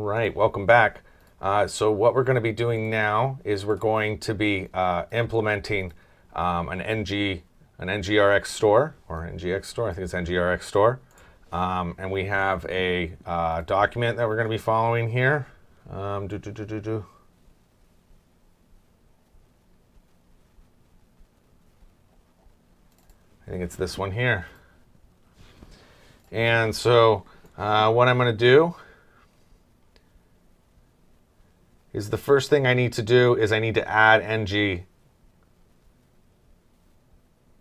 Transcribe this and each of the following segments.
right, welcome back. So what we're going to be doing now is we're going to be implementing an NGRX store, or NGX store, I think it's NGRX store. And we have a document that we're going to be following here. I think it's this one here. And so what I'm going to do is the first thing I need to do is I need to add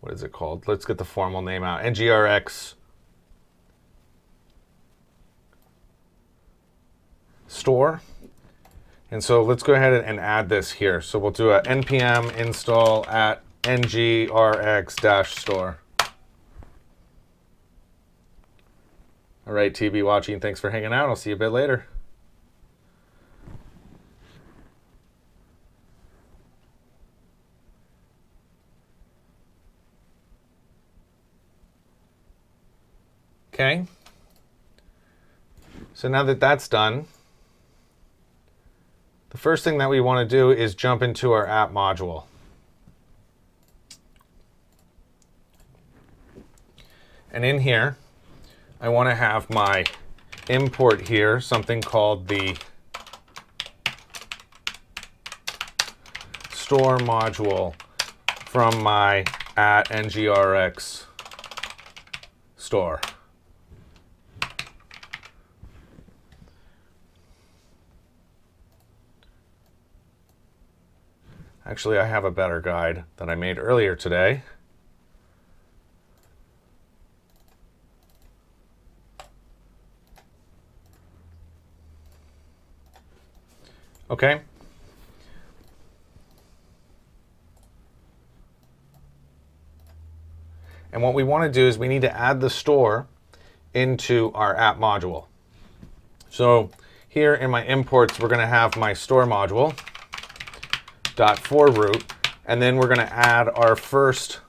what is it called? Let's get the formal name out. NGRX store. And so let's go ahead and add this here. So we'll do a npm install at ngrx-store. All right, TB watching, thanks for hanging out. I'll see you a bit later. Okay. So now that that's done, the first thing that we want to do is jump into our app module. And in here, I want to have my import here, something called the store module from my at NGRX store. Actually, I have a better guide that I made earlier today. Okay. And what we want to do is we need to add the store into our app module. So here in my imports, we're going to have my store module .forRoot, and then we're going to add our first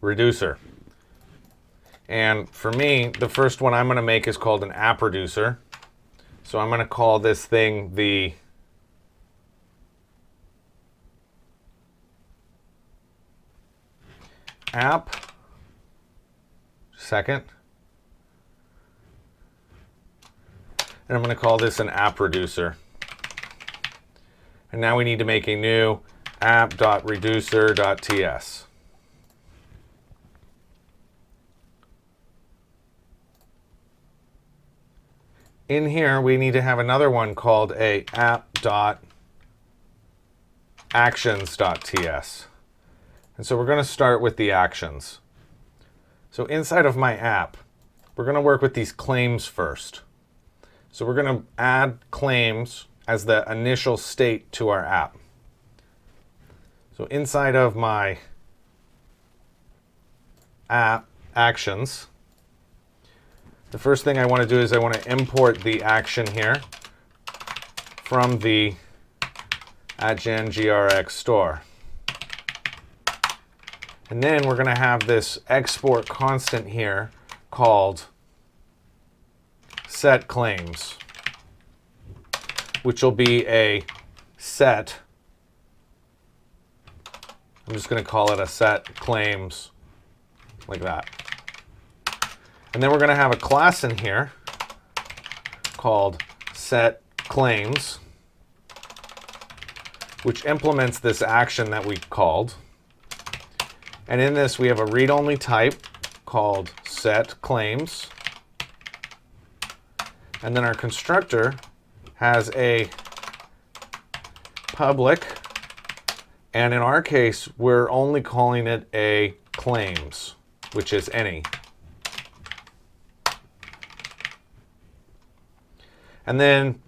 reducer. And for me, the first one I'm going to make is called an app reducer. So I'm going to call this thing the app. Second. And I'm going to call this an app reducer. And now we need to make a new app.reducer.ts. In here, we need to have another one called a app.actions.ts. And so we're going to start with the actions. So inside of my app, we're going to work with these claims first. So we're going to add claims as the initial state to our app. So inside of my app actions, the first thing I want to do is I want to import the action here from the @NGRX store. And then we're going to have this export constant here called set claims, which will be a set. I'm just going to call it a set claims, like that. And then we're going to have a class in here called set claims, which implements this action that we called. And in this, we have a read-only type called set claims. And then our constructor has a public, and in our case, we're only calling it a claims, which is any. And then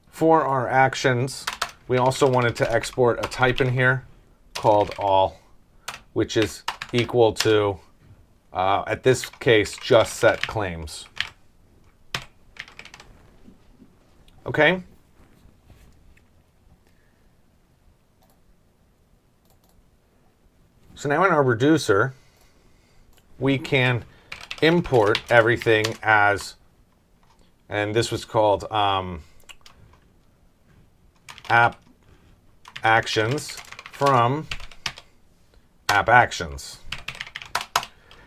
for our actions, we also wanted to export a type in here called all, which is equal to, at this case, just set claims. Okay. So now in our reducer, we can import everything as And this was called app actions from app actions.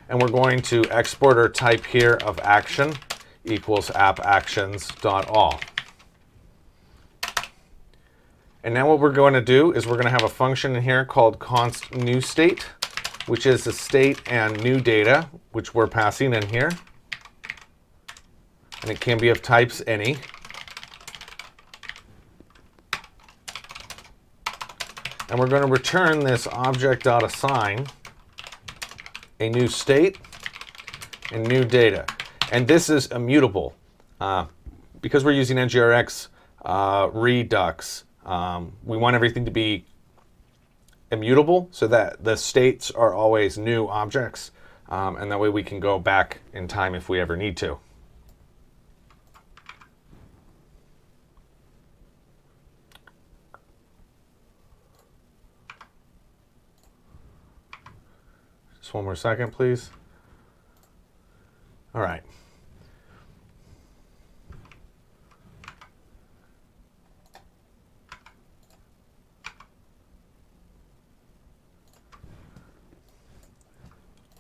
And we're going to export our type here of action equals appactions.all. And now what we're going to do is we're going to have a function in here called const new state, which is the state and new data, which we're passing in here. And it can be of types any. And we're going to return this object.assign a new state and new data. And this is immutable. Because we're using NGRX Redux, we want everything to be immutable so that the states are always new objects. And that way we can go back in time if we ever need to. Just one more second, please. All right.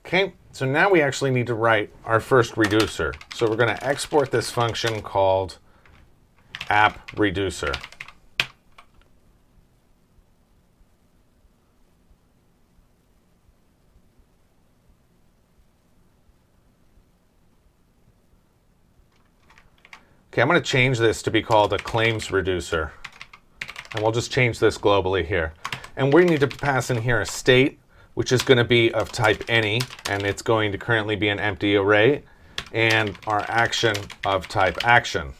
Okay, so now we actually need to write our first reducer. So we're going to export this function called app reducer. Okay, I'm going to change this to be called a claims reducer. And we'll just change this globally here. And we need to pass in here a state, which is going to be of type any, and it's going to currently be an empty array, and our action of type action.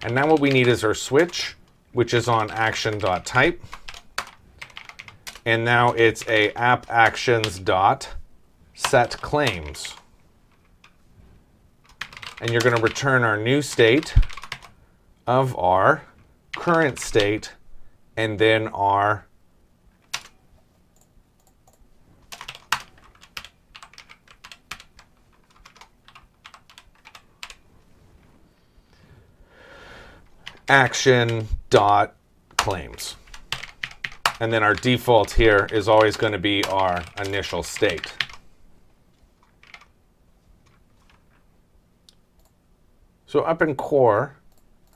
And now what we need is our switch, which is on action.type. And now it's a appactions.setClaims. And you're going to return our new state of our current state, and then our action.claims. And then our default here is always going to be our initial state. So up in core,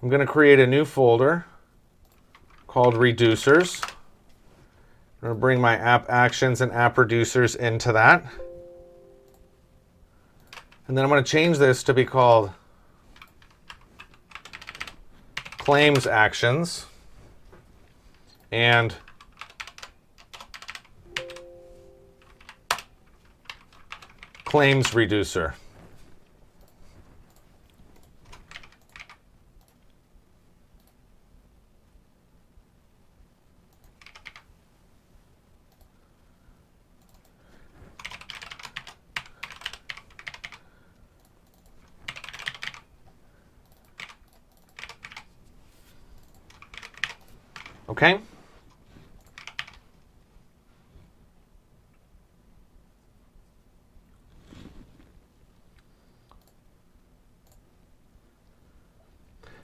I'm going to create a new folder called reducers. I'm going to bring my app actions and app reducers into that. And then I'm going to change this to be called claims actions and claims reducer. Okay?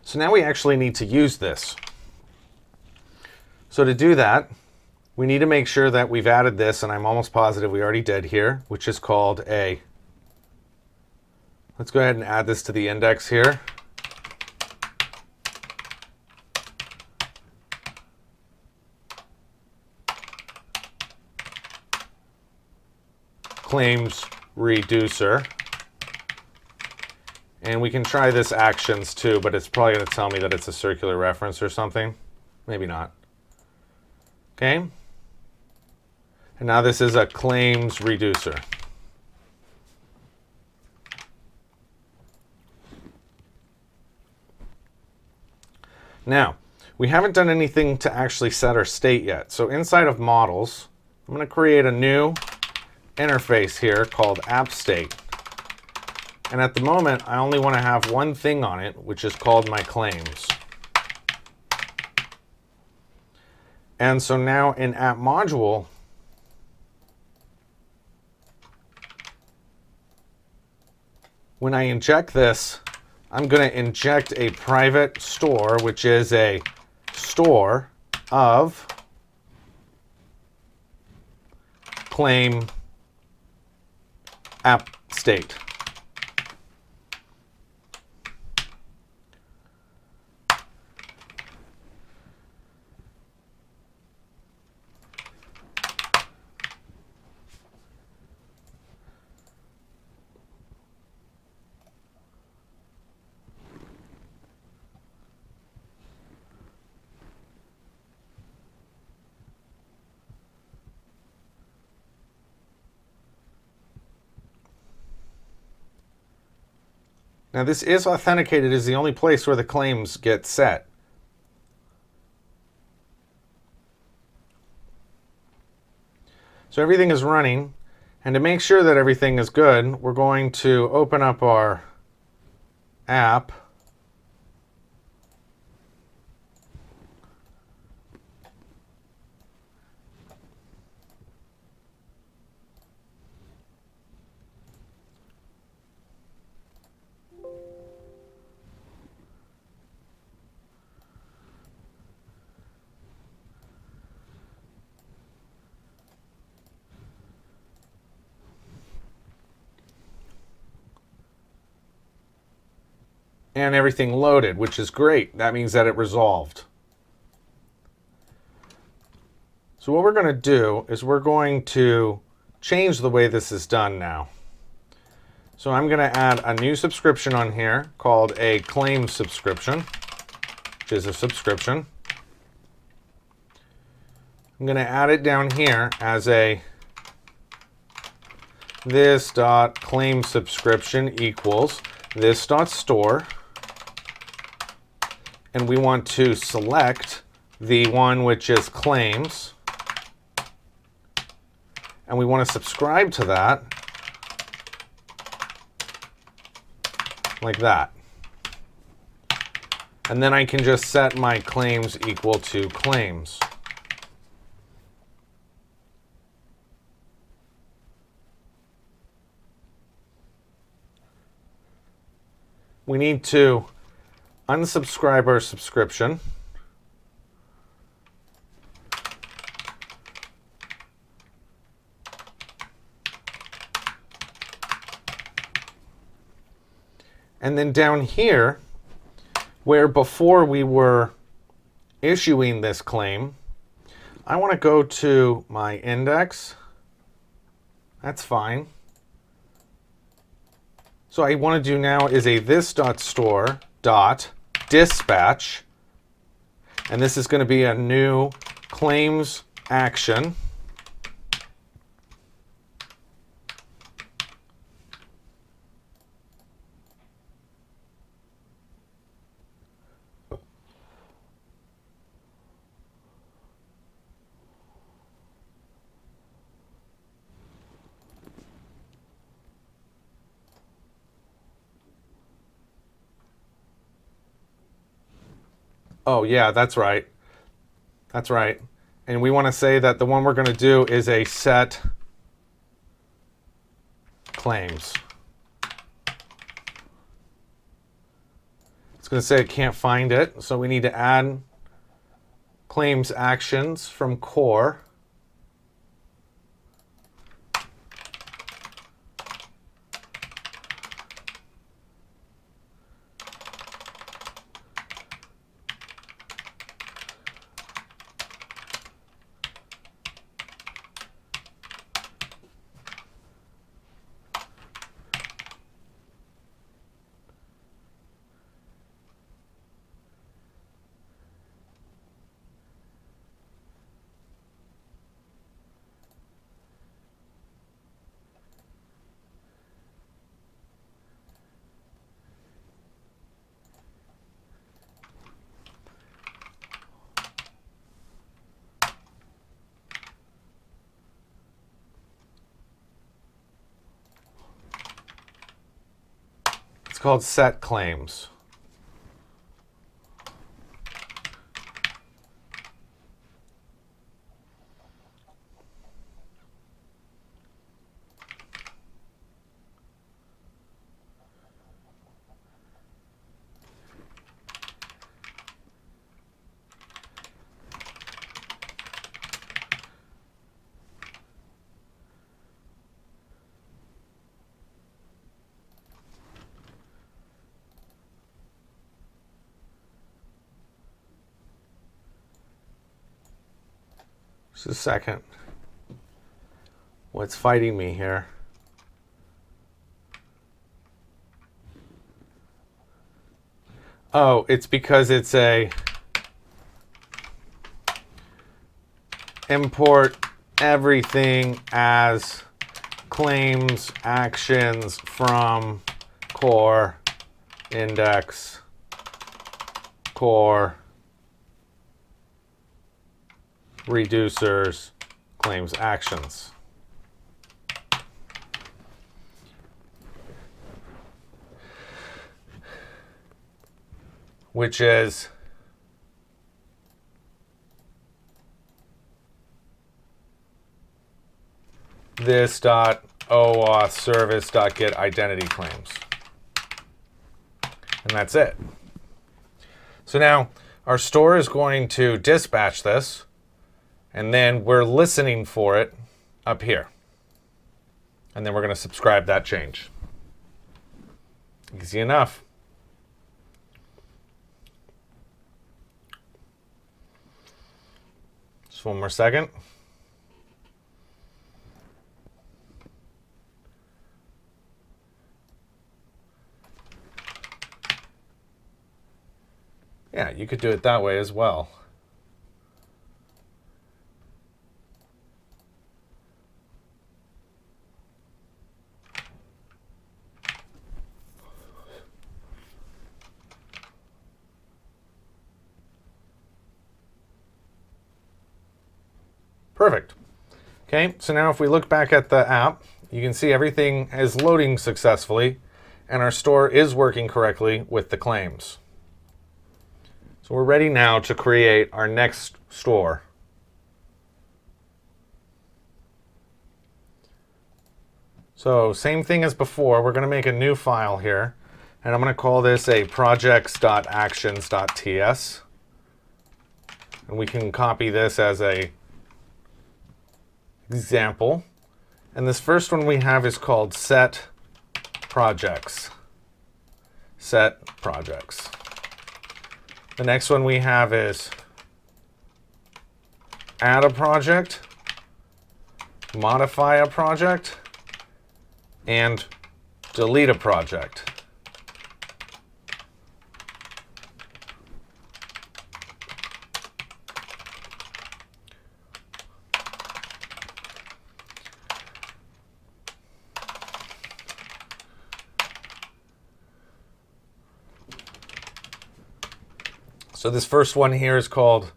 So now we actually need to use this. So to do that, we need to make sure that we've added this, and I'm almost positive we already did here, which is called a, let's go ahead and add this to the index here. Claims reducer. And we can try this actions too, but it's probably going to tell me that it's a circular reference or something. Maybe not. Okay. And now this is a claims reducer. Now, we haven't done anything to actually set our state yet. So inside of models, I'm going to create a new interface here called app state. And at the moment, I only want to have one thing on it, which is called my claims. And so now in app module, when I inject this, I'm going to inject a private store, which is a store of claim app state. Now this is authenticated as the only place where the claims get set. So everything is running, and to make sure that everything is good, we're going to open up our app. And everything loaded, which is great. That means that it resolved. So what we're going to do is we're going to change the way this is done now. So I'm going to add a new subscription on here called a claim subscription, which is a subscription. I'm going to add it down here as a this.claim subscription equals this.store. And we want to select the one which is claims. And we want to subscribe to that like that. And then I can just set my claims equal to claims. We need to unsubscribe our subscription. And then down here, where before we were issuing this claim, I want to go to my index. That's fine. So what I want to do now is a this.store.dispatch, and this is going to be a new claims action. Oh, yeah, that's right. That's right. And we want to say that the one we're going to do is a set claims. It's going to say it can't find it, so we need to add claims actions from core. It's called set claims. Just a second. What's fighting me here? Oh, it's because it's a import everything as claims actions from core index core reducers claims actions. Which is this dot OAuth service dot get identity claims. And that's it. So now our store is going to dispatch this, and then we're listening for it up here. And then we're going to subscribe that change. Easy enough. Just one more second. Yeah, you could do it that way as well. Perfect. Okay, so now if we look back at the app, you can see everything is loading successfully, and our store is working correctly with the claims. So we're ready now to create our next store. So same thing as before, we're going to make a new file here, and I'm going to call this a projects.actions.ts. And we can copy this as a example. And this first one we have is called set projects. Set projects. The next one we have is add a project, modify a project, and delete a project. So this first one here is called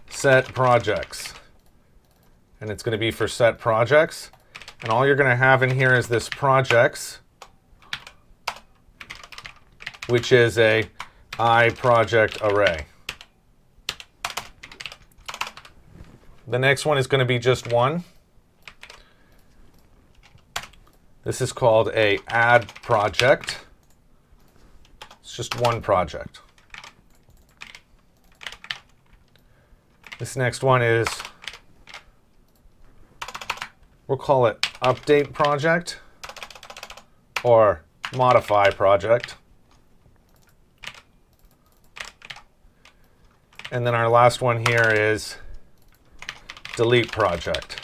set projects, and it's going to be for set projects. And all you're going to have in here is this projects, which is a iProject array. The next one is going to be just one. This is called a add project. It's just one project. This next one is, we'll call it update project or modify project. And then our last one here is delete project.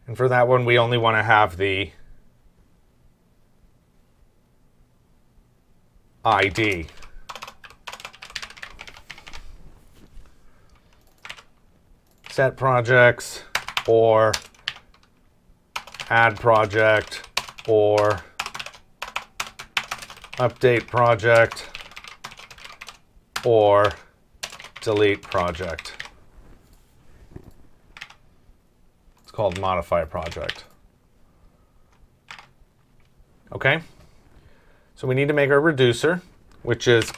And for that one, we only want to have the ID. Set projects or add project or update project or delete project. It's called modify project. Okay? So we need to make our reducer, which is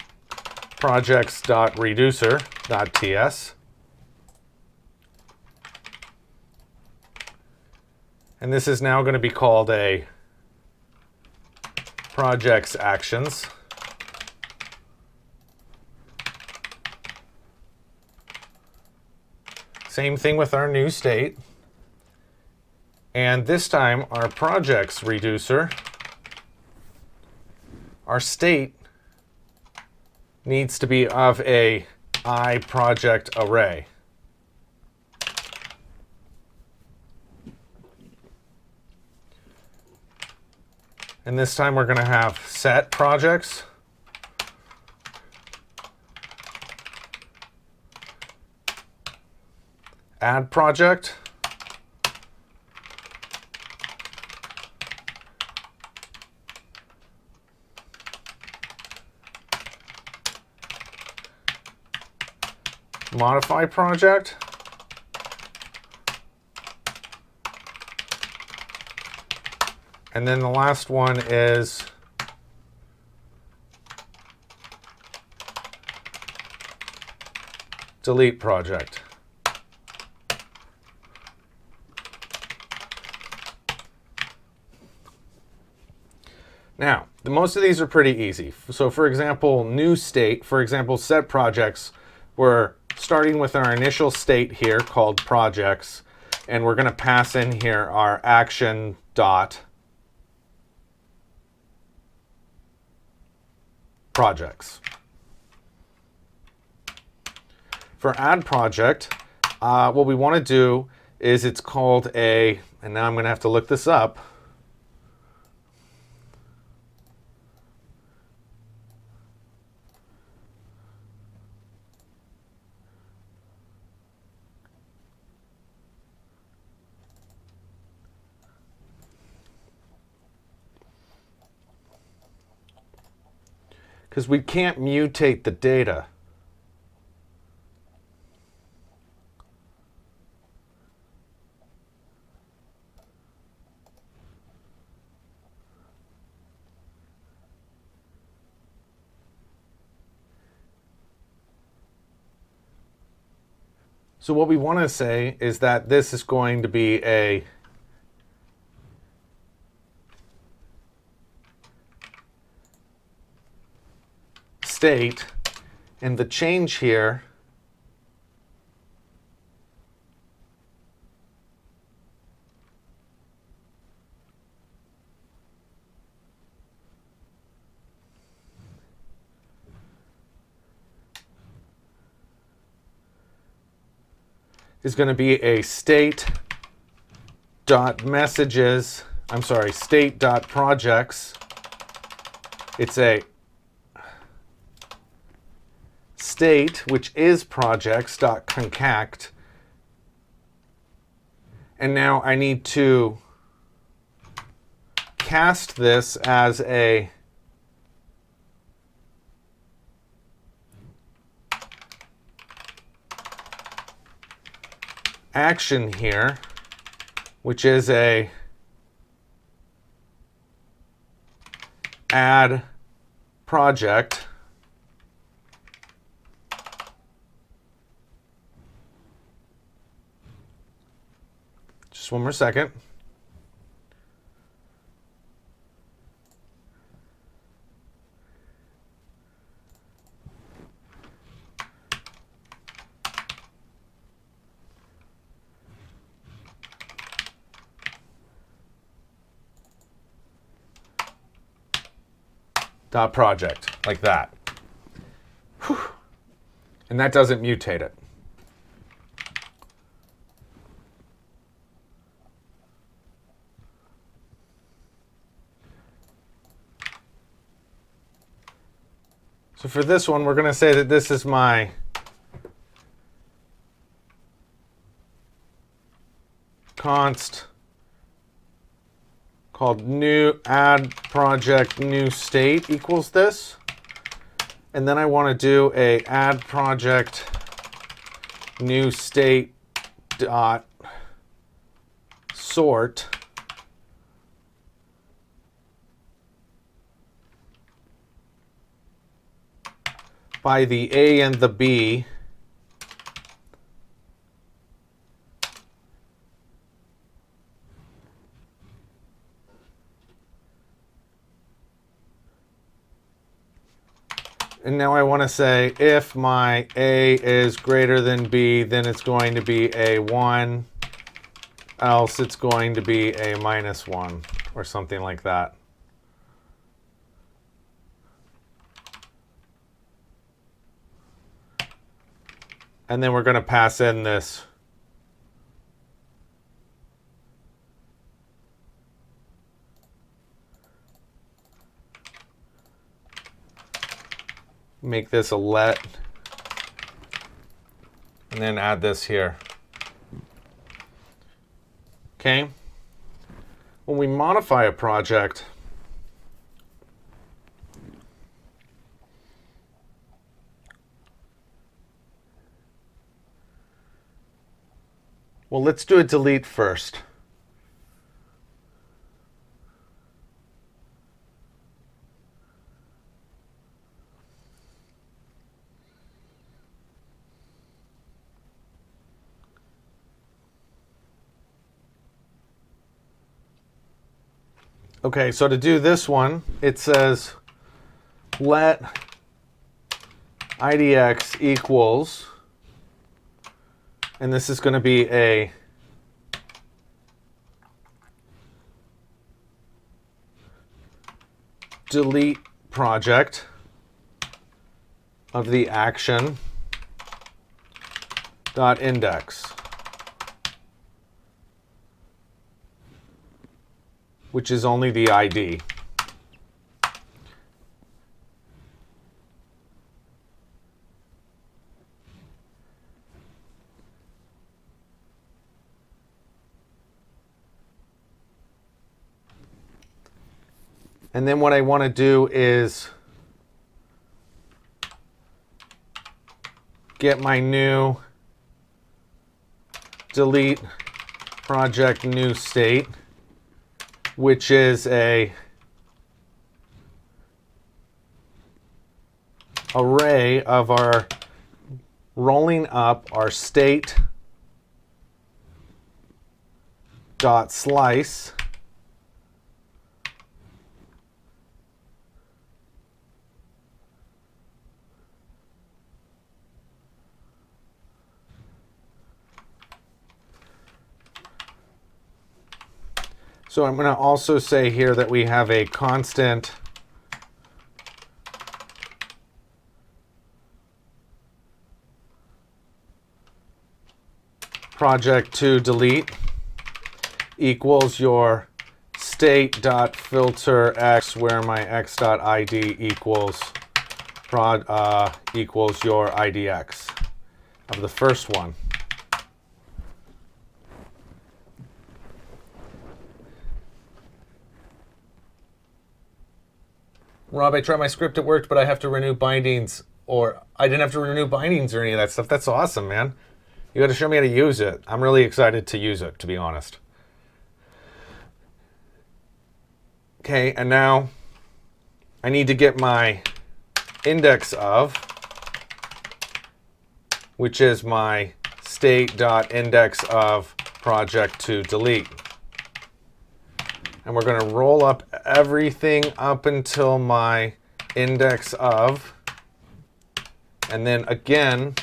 projects.reducer.ts. And this is now going to be called a projects actions. Same thing with our new state. And this time our projects reducer our state needs to be of a iProject array. And this time we're going to have set projects. Add project. Modify project. And then the last one is delete project. Now, most of these are pretty easy. So for example, new state, for example, set projects, we're starting with our initial state here called projects, and we're going to pass in here our action dot projects. For add project, what we want to do is it's called a, and now I'm going to have to look this up. Because we can't mutate the data. So what we want to say is that this is going to be a state, and the change here is going to be a state.messages, I'm sorry, state.projects. It's a state, which is projects.concact. And now I need to cast this as a action here, which is a add project. Just one more second. Dot project, like that. Whew. And that doesn't mutate it. So for this one, we're going to say that this is my const called new add project new state equals this. And then I want to do a add project new state dot sort by the A and the B. And now I want to say if my A is greater than B, then it's going to be a 1, else it's going to be a -1, or something like that. And then we're going to pass in this make this a let, and then add this here. Okay. When we modify a project, well, let's do a delete first. Okay, so to do this one, it says let IDX equals, and this is going to be a delete project of the action dot index, which is only the ID. And then what I want to do is get my new delete project new state, which is a array of our rolling up our state dot slice So I'm going to also say here that we have a constant project to delete equals your state.filter x, where my x.id equals equals your idx of the first one. Rob, I tried my script, it worked, but I have to renew bindings, or I didn't have to renew bindings or any of that stuff. That's awesome, man. You got to show me how to use it. I'm really excited to use it, to be honest. Okay, and now I need to get my index of, which is my state.index of project to delete. And we're going to roll up everything up until my index of, and then again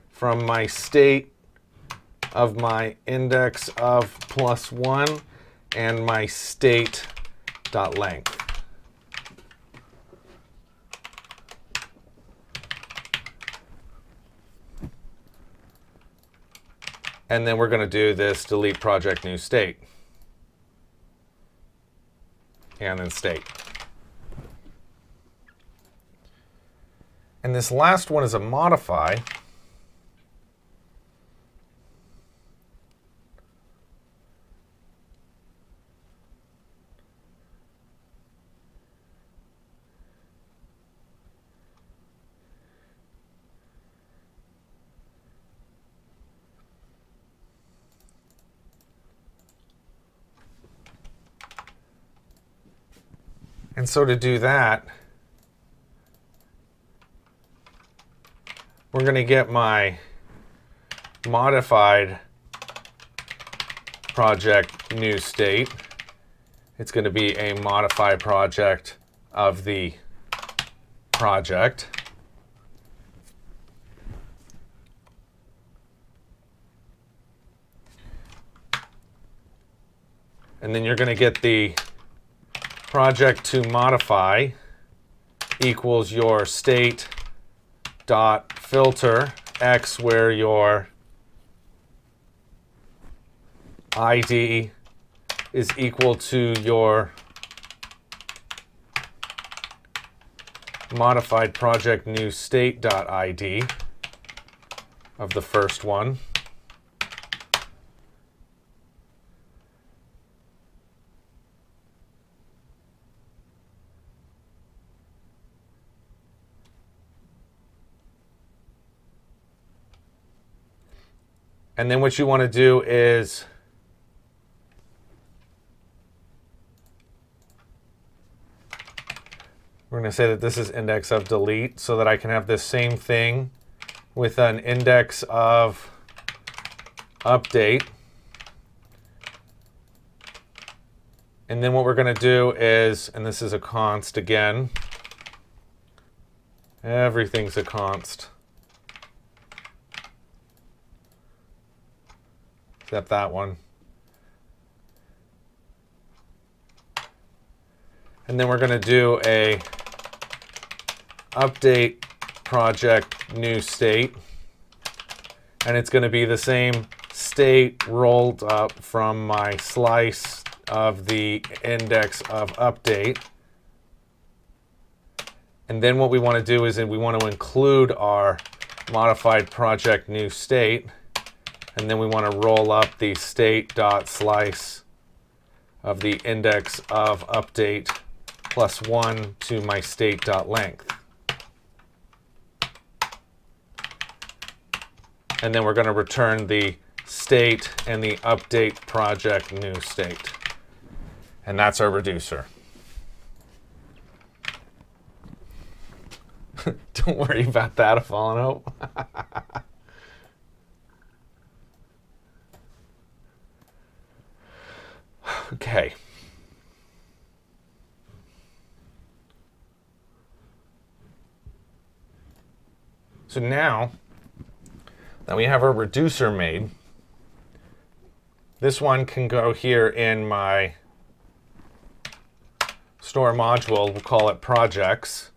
from my state of my index of +1 and my state dot length. And then we're going to do this delete project new state. And then state. And this last one is a modify. And so to do that, we're going to get my modified project new state. It's going to be a modify project of the project. And then you're going to get the project to modify equals your state dot filter x where your ID is equal to your modified project new state.id of the first one. And then what you want to do is we're going to say that this is index of delete so that I can have this same thing with an index of update. And then what we're going to do is, and this is a const again, everything's a const, except that one. And then we're going to do a update project new state. And it's going to be the same state rolled up from my slice of the index of update. And then what we want to do is we want to include our modified project new state. And then we want to roll up the state.slice of the index of update plus 1 to my state.length. And then we're going to return the state and the update project new state. And that's our reducer. Don't worry about that, if fallen out. Okay. So now that we have our reducer made, this one can go here in my store module. We'll call it projects.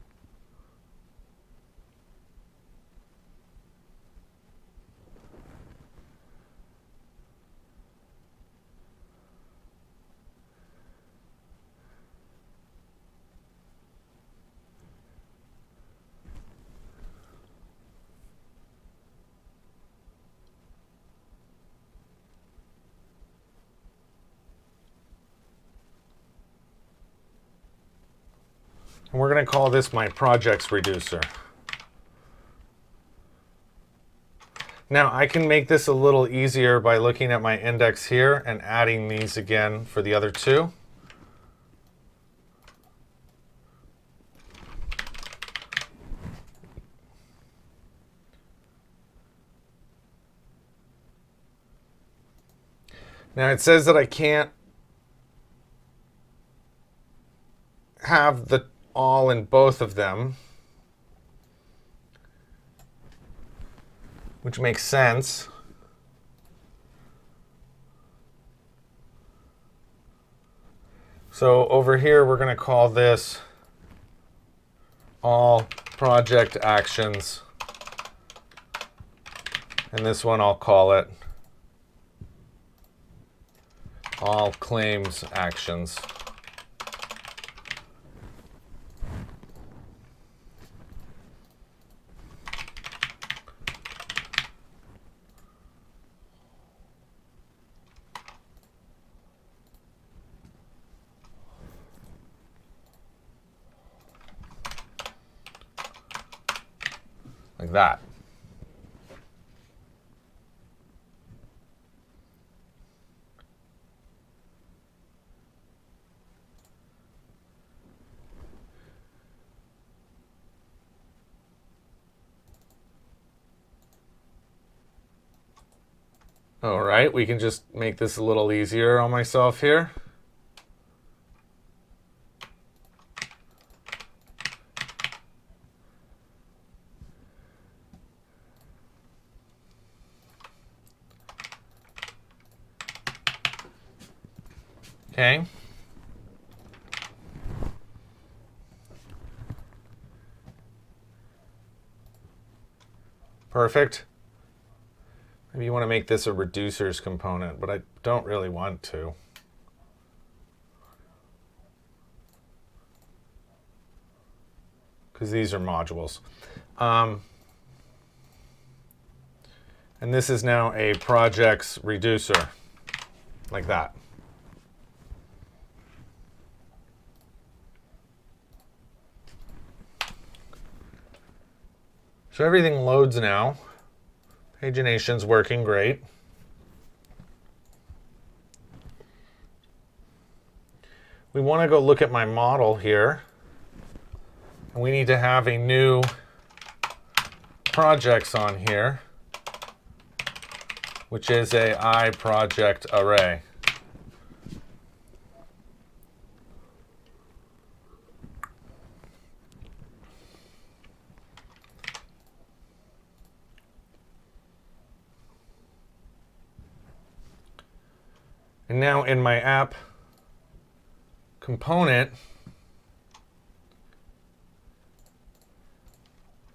And we're going to call this my projects reducer. Now I can make this a little easier by looking at my index here and adding these again for the other two. Now it says that I can't have the all in both of them, which makes sense. So over here, we're going to call this all project actions. And this one, I'll call it all claims actions. Like that. All right, we can just make this a little easier on myself here. Okay. Perfect. Maybe you want to make this a reducers component, but I don't really want to. Because these are modules. And this is now a projects reducer, like that. So everything loads now. Pagination's working great. We want to go look at my model here. And we need to have a new projects on here, which is a iProject array. And now in my app component,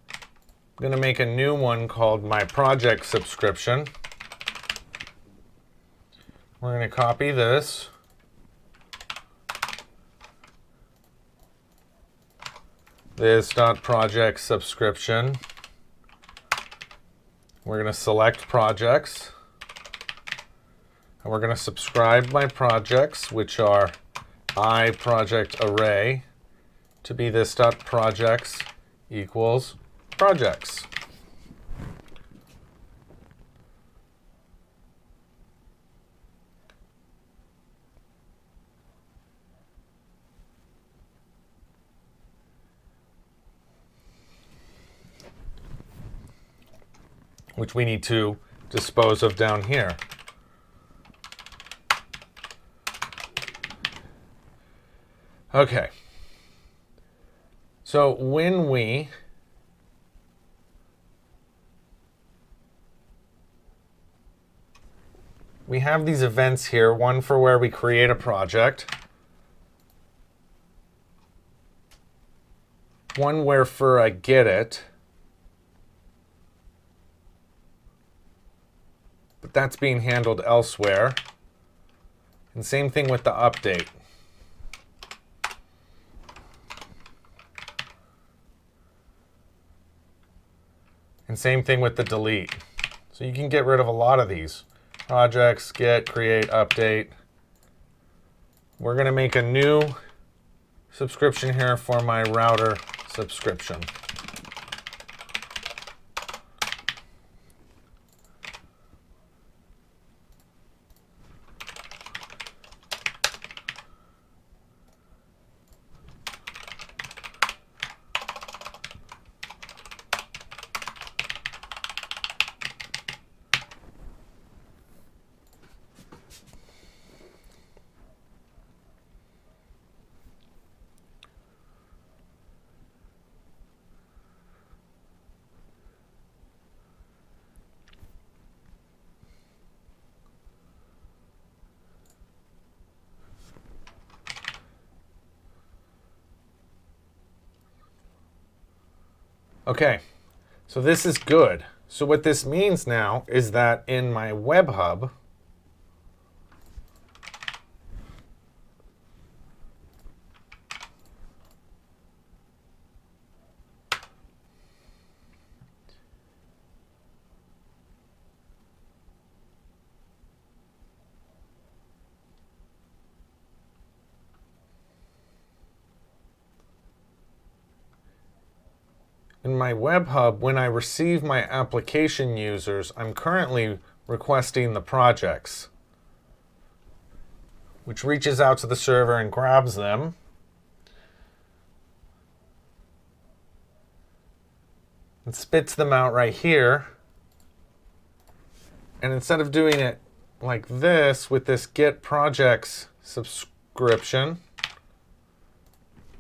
I'm going to make a new one called my project subscription. We're going to copy this. This.project subscription. We're going to select projects. And we're going to subscribe my projects, which are iProject array, to be this.projects equals projects. Which we need to dispose of down here. Okay. So when we have these events here, one for where we create a project, one where for I get it, but that's being handled elsewhere, and same thing with the update. And same thing with the delete. So you can get rid of a lot of these. Projects, get, create, update. We're going to make a new subscription here for my router subscription. Okay, so this is good. So what this means now is that in my web hub, when I receive my application users, I'm currently requesting the projects, which reaches out to the server and grabs them. And spits them out right here. And instead of doing it like this with this get projects subscription,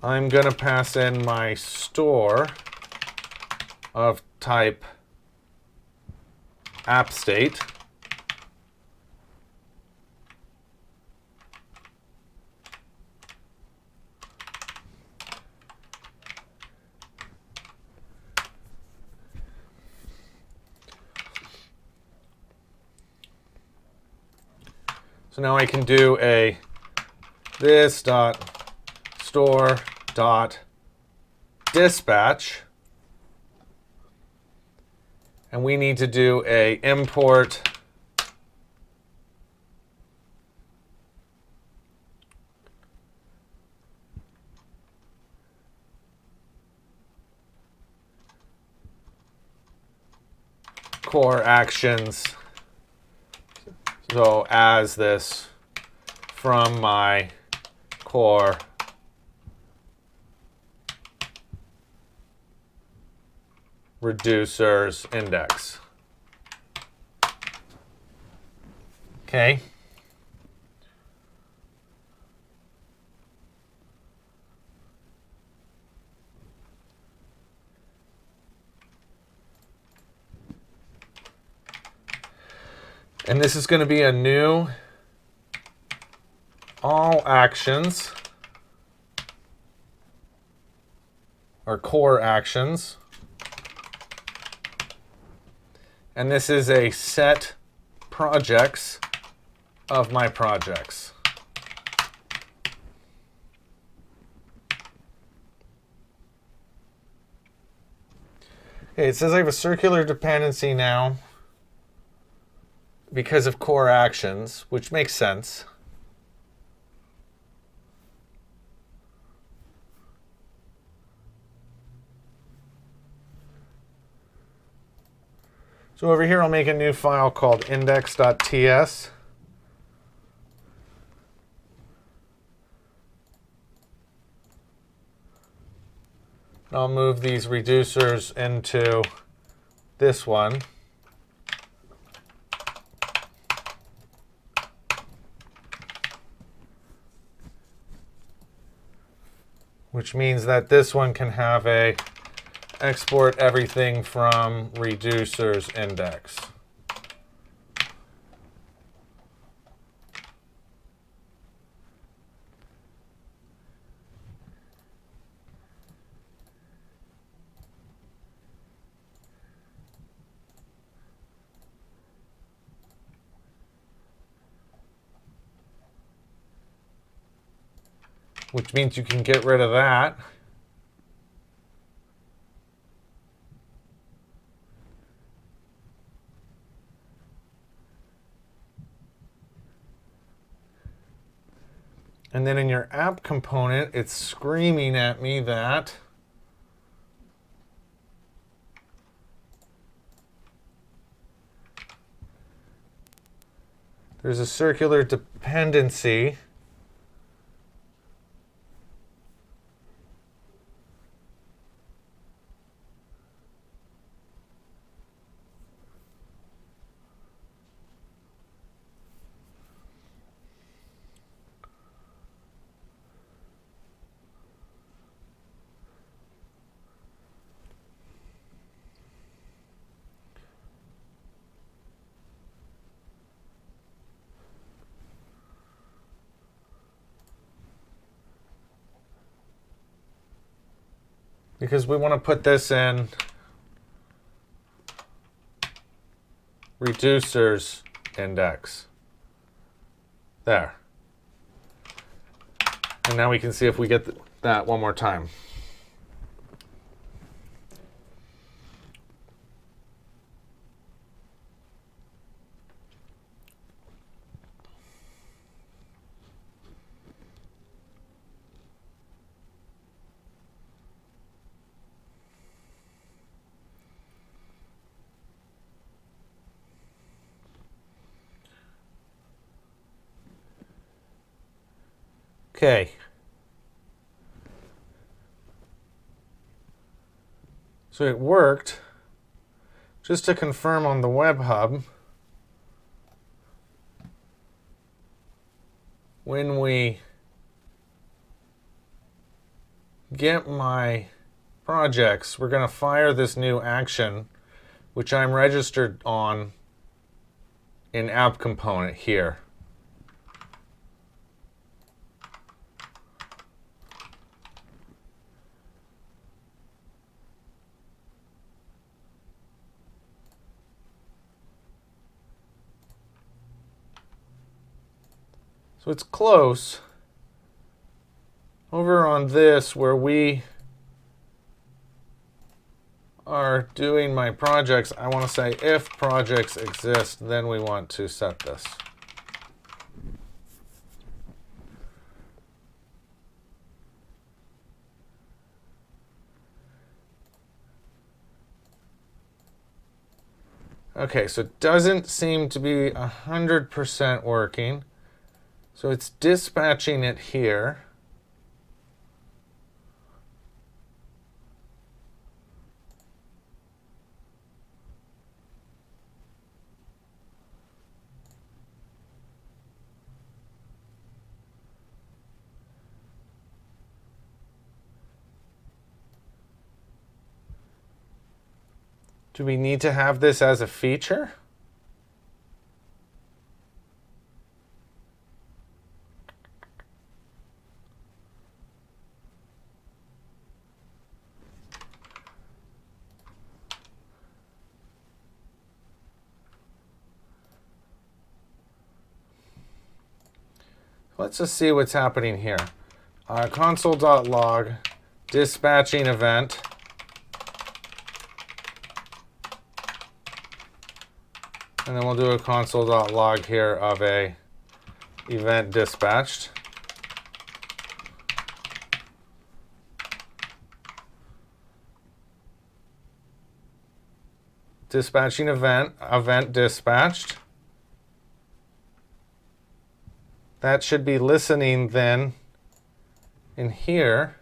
I'm going to pass in my store of type app state. So now I can do a this dot store dot dispatch, and we need to do a import core actions. So as this from my core reducers index. Okay. And this is going to be a new all actions or core actions. And this is a set projects of my projects. Okay, it says I have a circular dependency now because of core actions, which makes sense. So over here, I'll make a new file called index.ts. I'll move these reducers into this one. Which means that this one can have a export everything from reducers index. Which means you can get rid of that. And then in your app component, it's screaming at me that there's a circular dependency because we want to put this in reducers index. There. And now we can see if we get that one more time. Okay. So it worked. Just to confirm on the Web Hub, when we get my projects, we're going to fire this new action, which I'm registered on in app component here. So it's close. Over on this, where we are doing my projects, I want to say if projects exist, then we want to set this. Okay, so it doesn't seem to be 100% working. So it's dispatching it here. Do we need to have this as a feature? Let's just see what's happening here. Console.log, dispatching event. And then we'll do a console.log here of a event dispatched. Dispatching event dispatched. That should be listening then in here.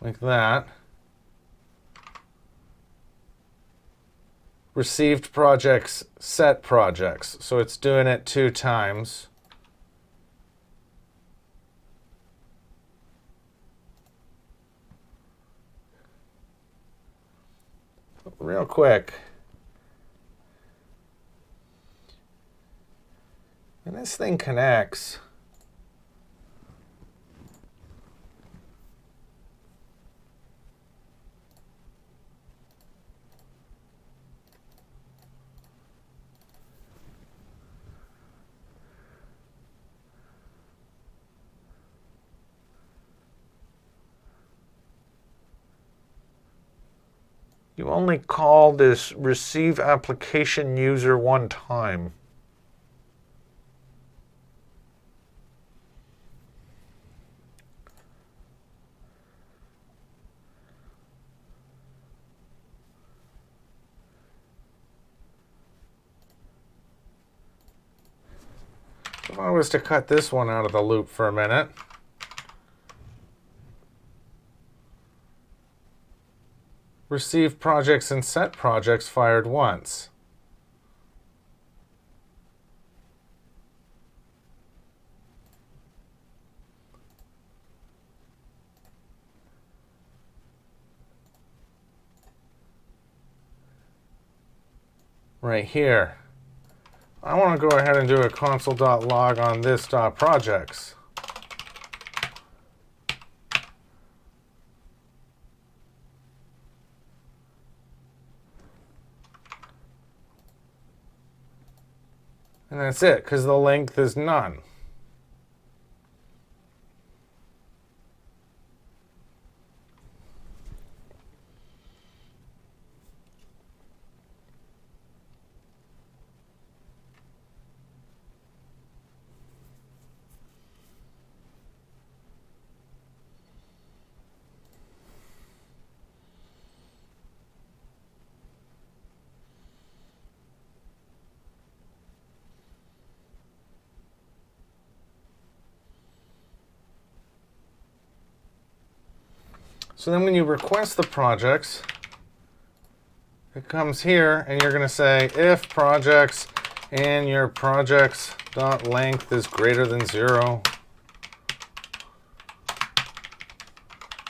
Like that. Received projects, set projects. So it's doing it 2 times. Real quick. And this thing connects. You only call this receive application user 1 time. If I was to cut this one out of the loop for a minute. Receive projects and set projects fired once. Right here. I want to go ahead and do a console.log on this .projects. And that's it, because the length is none. So then when you request the projects, it comes here, and you're going to say if projects and your projects.length is greater than 0,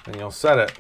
then you'll set it.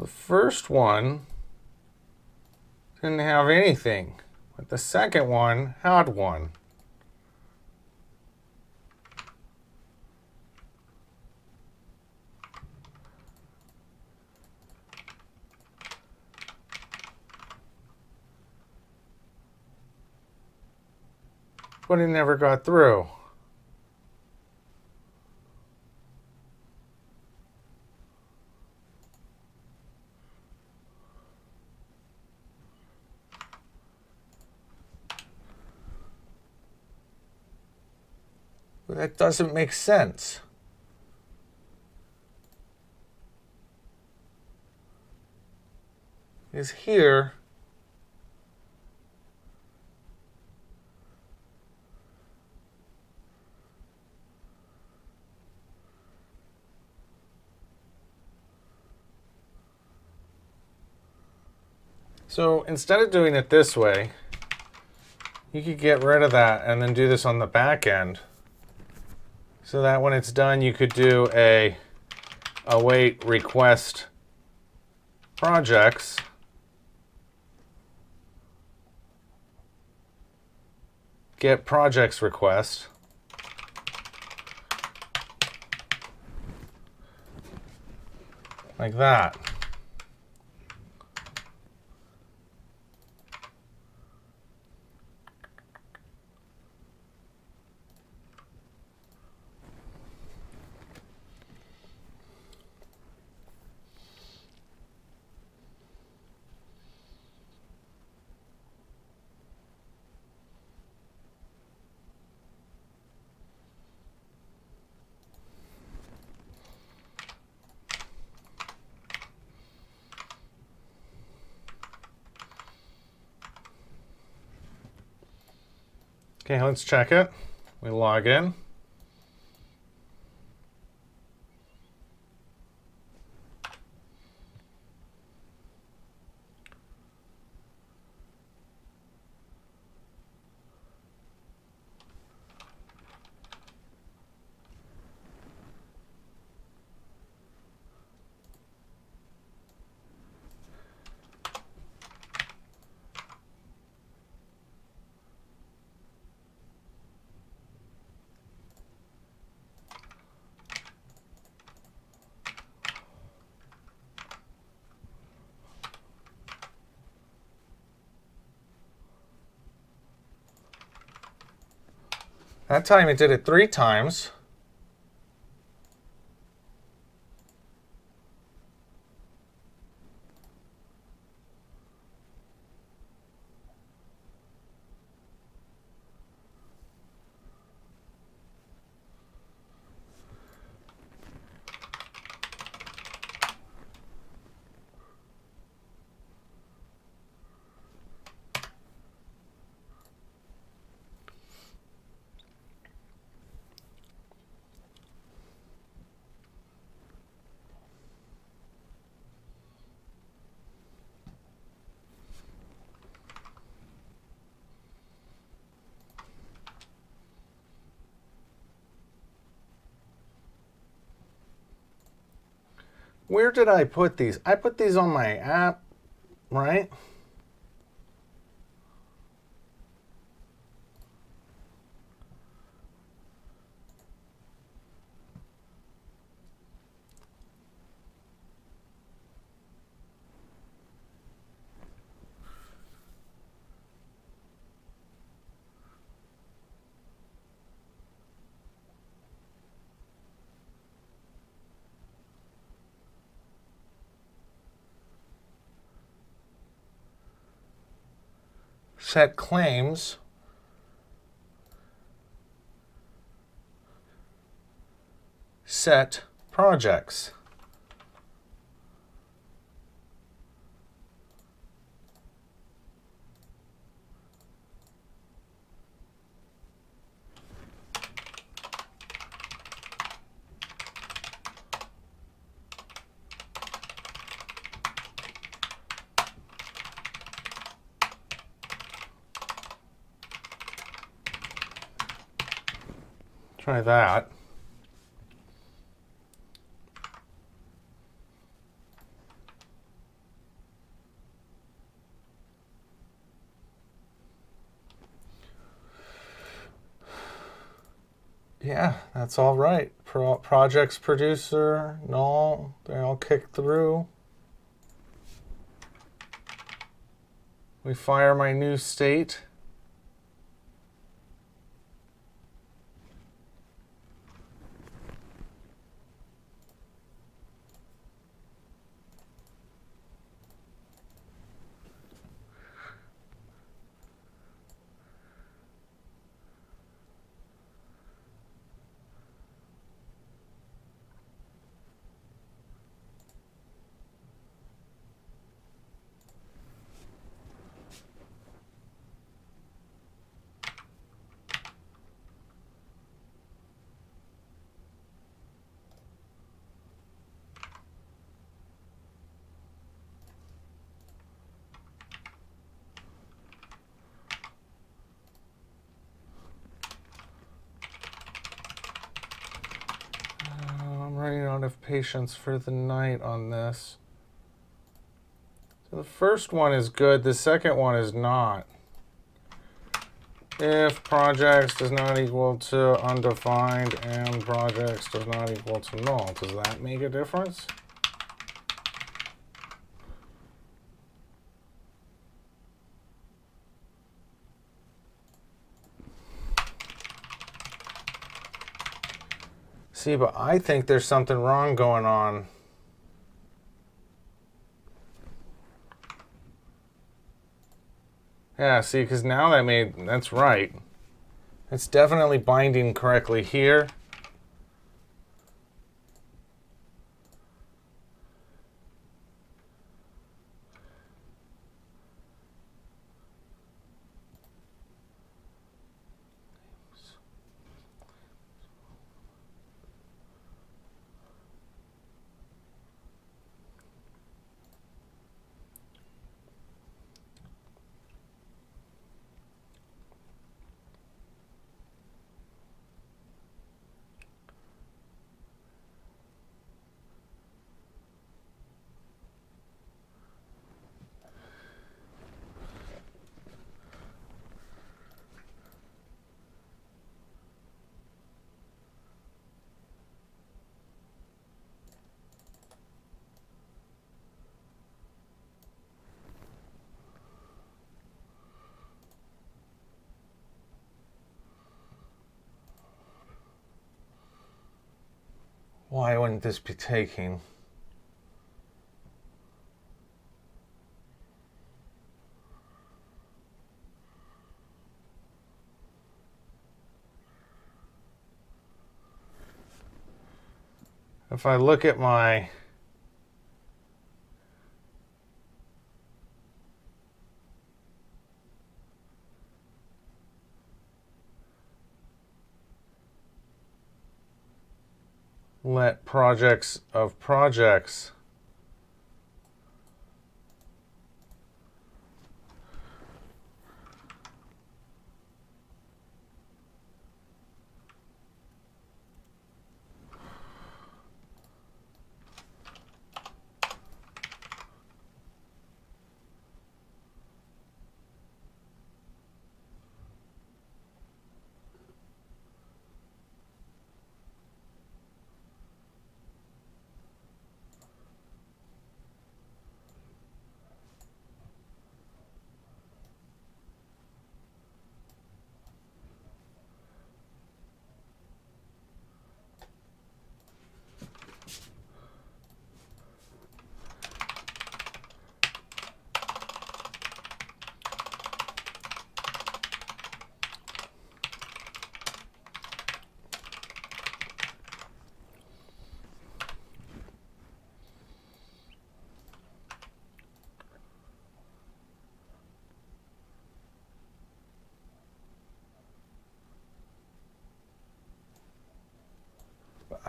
The first one didn't have anything, but the second one had one. But it never got through. But that doesn't make sense. Is here so instead of doing it this way, you could get rid of that and then do this on the back end. So that when it's done, you could do a await request projects. Get projects request. Like that. Okay, let's check it. We log in. That time it did it 3 times. Where did I put these? I put these on my app, right? Set claims. Set projects. Try that. Yeah, that's all right. Projects producer, no, they all kick through. We fire my new state. I'm running out of patience for the night on this. So the first one is good, the second one is not. If projects does not equal to undefined and projects does not equal to null, does that make a difference? See, but I think there's something wrong going on. Yeah, see, because now that's right. It's definitely binding correctly here. Why wouldn't this be taking? If I look at my let projects of projects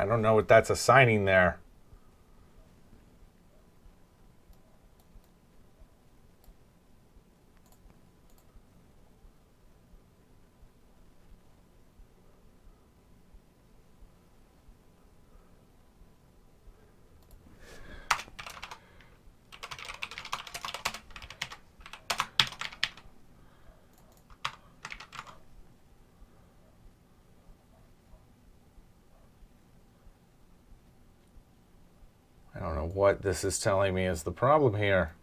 I don't know what that's assigning there. what this is telling me is the problem here.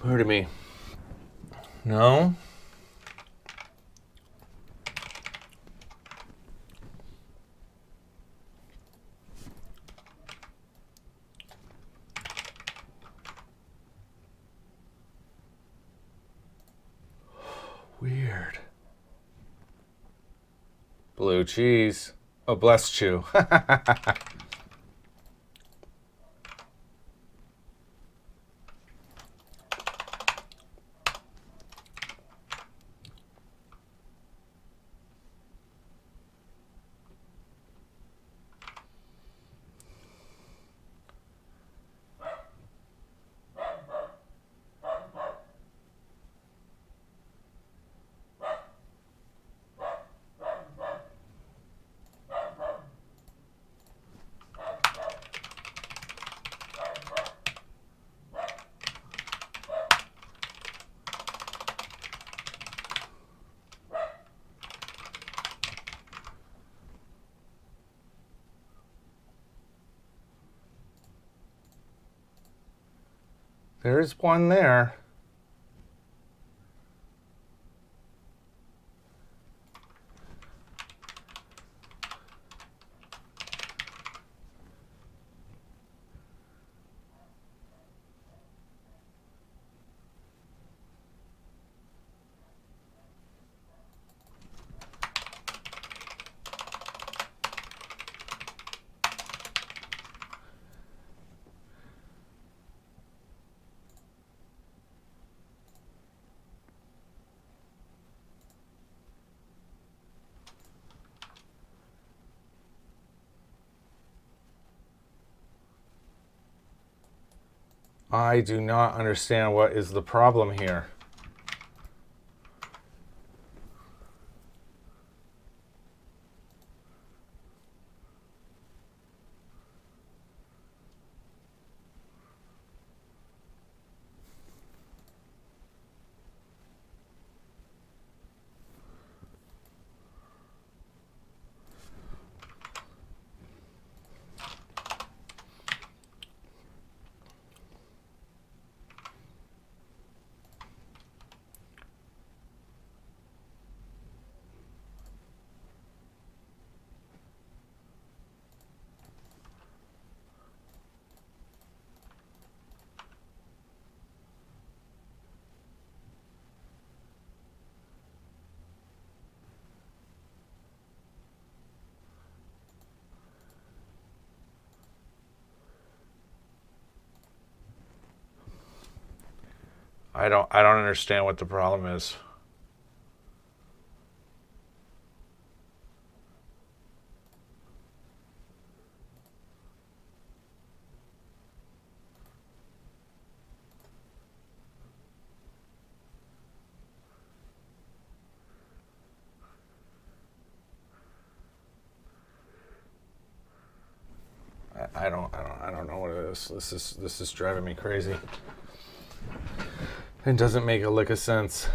Pardon me. No. Weird. Blue cheese. Oh, blessed you. There's one there. I do not understand what is the problem here. I don't understand what the problem is. I don't know what it is. This is driving me crazy. It doesn't make a lick of sense.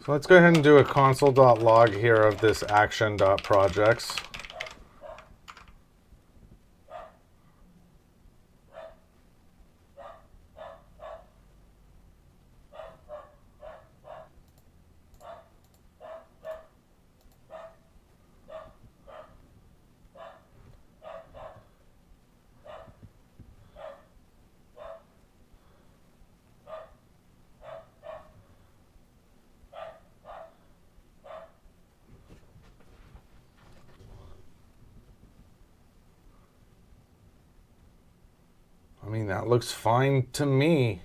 So let's go ahead and do a console.log here of this action.projects. That looks fine to me.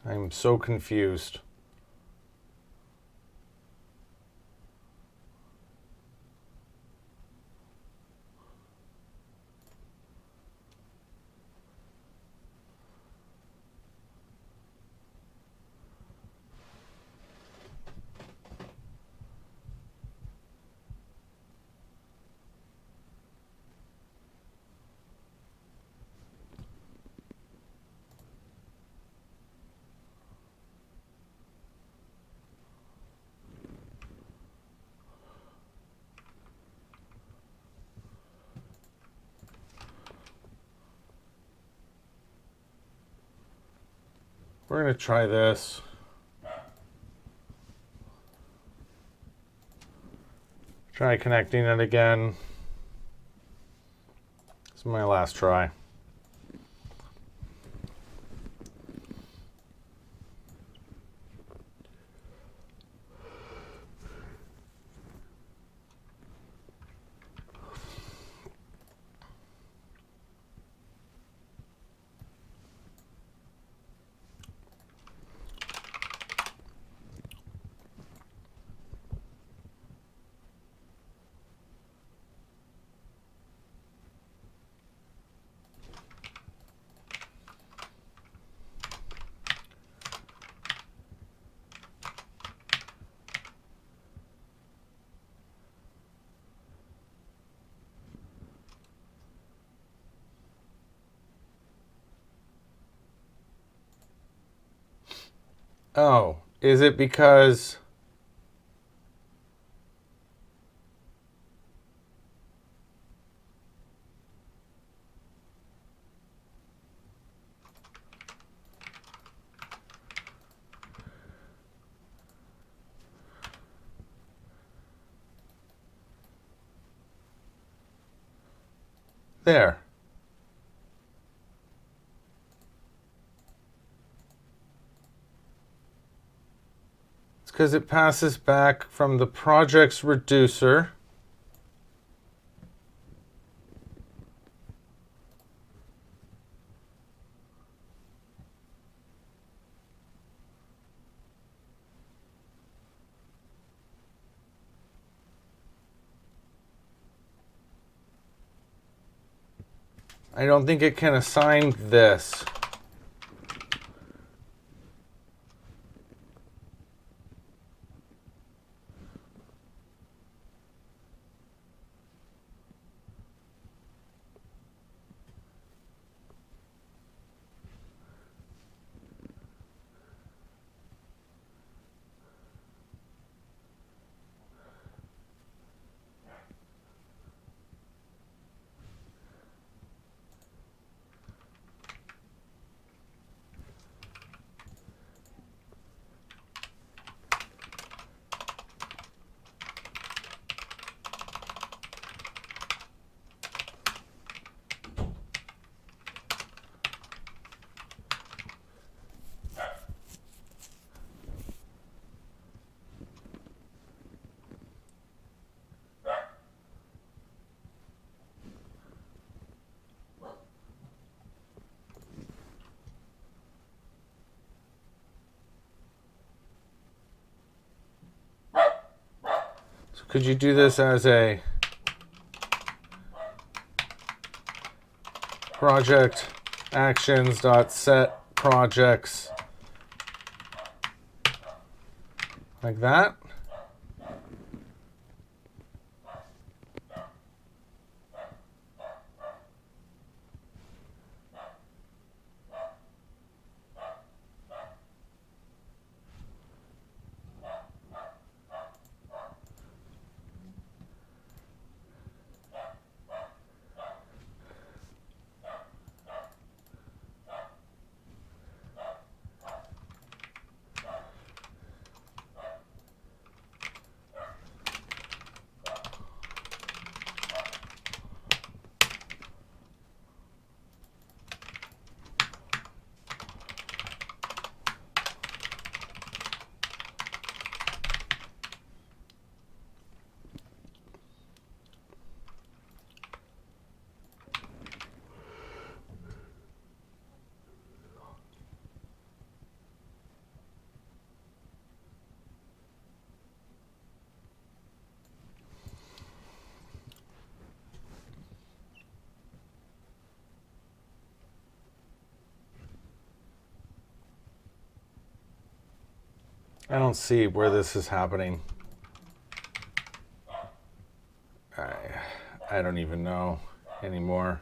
I'm so confused. We're going to try this. Try connecting it again. This is my last try. Oh, is it because there? It's because it passes back from the project's reducer. I don't think it can assign this. So could you do this as a project actions.set projects like that? I don't see where this is happening. I don't even know anymore.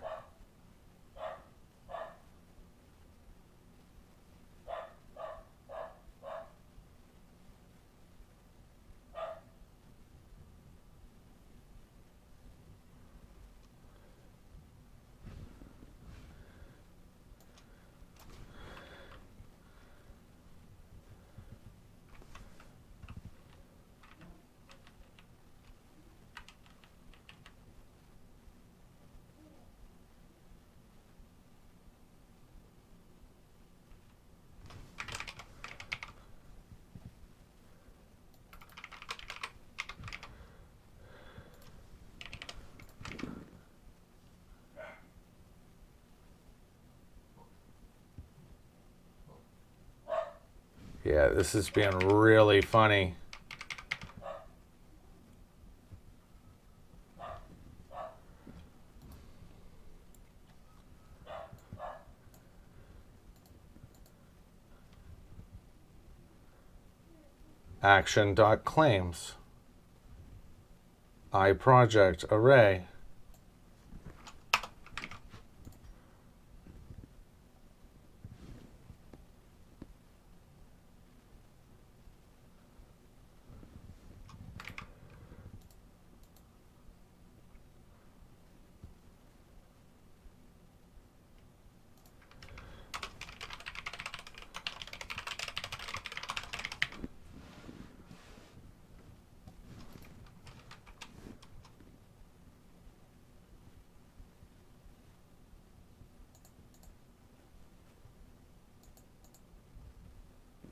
Yeah, this is being really funny. Action.claims. iProject array.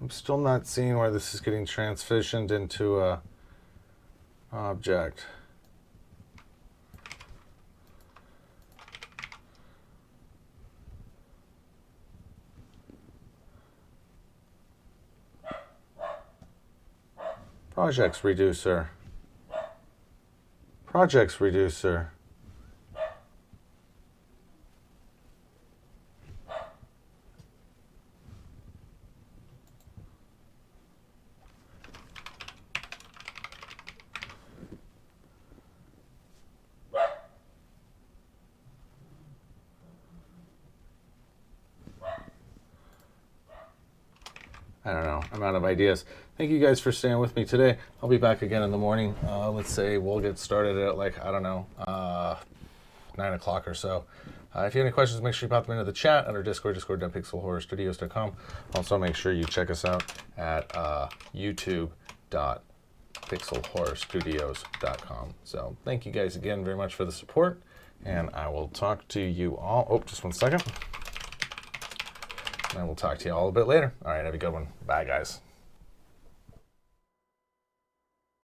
I'm still not seeing where this is getting transitioned into a object. Projects reducer. Projects reducer. I don't know. I'm out of ideas. Thank you guys for staying with me today. I'll be back again in the morning. Let's say we'll get started at like, I don't know, 9 o'clock or so. If you have any questions, make sure you pop them into the chat under Discord, discord.pixelhorrorstudios.com. Also, make sure you check us out at youtube.pixelhorrorstudios.com. So thank you guys again very much for the support, and I will talk to you all. Oh, just one second. And we'll talk to you all a bit later. All right, have a good one. Bye, guys.